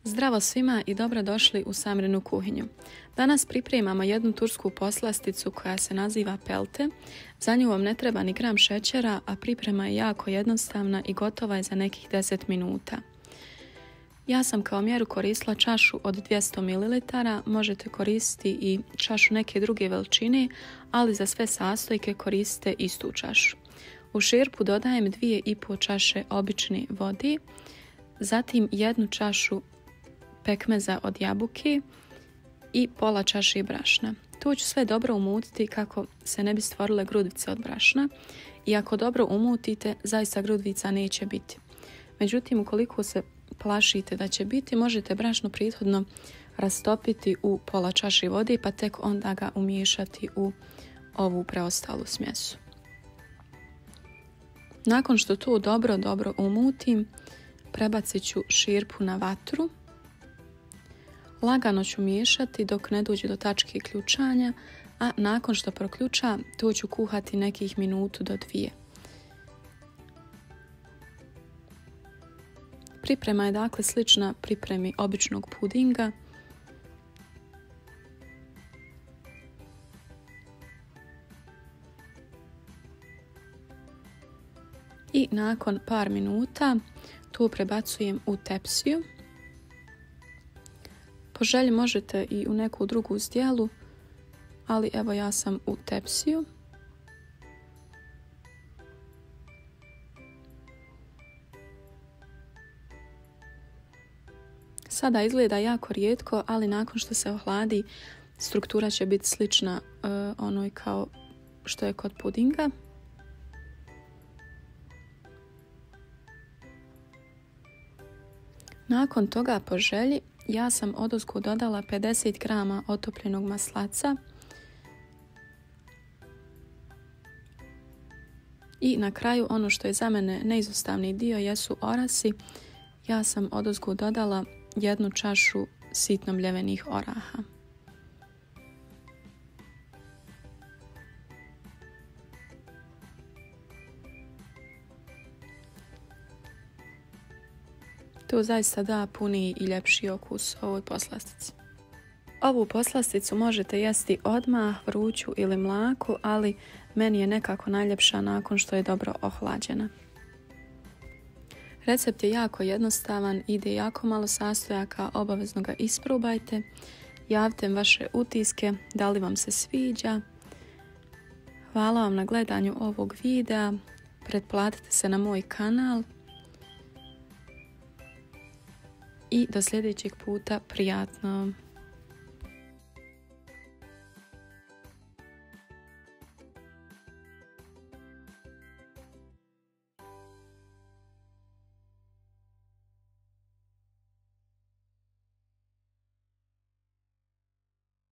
Zdravo svima i dobrodošli u Samrinu kuhinju. Danas pripremamo jednu tursku poslasticu koja se naziva pelte. Za nju vam ne treba ni gram šećera, a priprema je jako jednostavna i gotova je za nekih 10 minuta. Ja sam kao mjeru koristila čašu od 200 ml, možete koristiti i čašu neke druge veličine, ali za sve sastojke koristite istu čašu. U šerpu dodajem 2,5 čaše obične vode, zatim 1 čašu pekmeza od jabuke i pola čaše brašna. Tu ću sve dobro umutiti kako se ne bi stvorile grudice od brašna i ako dobro umutite, zaista grudica neće biti. Međutim, ukoliko se plašite da će biti, možete brašno prethodno rastopiti u pola čaše vode pa tek onda ga umiješati u ovu preostalu smjesu. Nakon što to dobro umutim, prebacit ću šerpu na vatru. Lagano ću miješati dok ne dođe do tačke ključanja, a nakon što proključa, to ću kuhati nekih minutu do 2. Priprema je dakle slična pripremi običnog pudinga. I nakon par minuta tu prebacujem u tepsiju. Po želji možete i u neku drugu zdjelu, ali evo ja sam u tepsiju. Sada izgleda jako rijetko, ali nakon što se ohladi, struktura će biti slična onoj kao što je kod pudinga. Nakon toga po želji ja sam odozgo dodala 50 grama otopljenog maslaca i na kraju ono što je za mene neizostavni dio jesu orasi. Ja sam odozgo dodala 1 čašu sitno mljevenih oraha. To zaista da puniji i ljepši okus ovoj poslastici. Ovu poslasticu možete jesti odmah, vruću ili mlaku, ali meni je nekako najljepša nakon što je dobro ohlađena. Recept je jako jednostavan, ide jako malo sastojaka, obavezno ga isprobajte. Javite vaše utiske, da li vam se sviđa. Hvala vam na gledanju ovog videa, pretplatite se na moj kanal. I do sljedećeg puta, prijatno!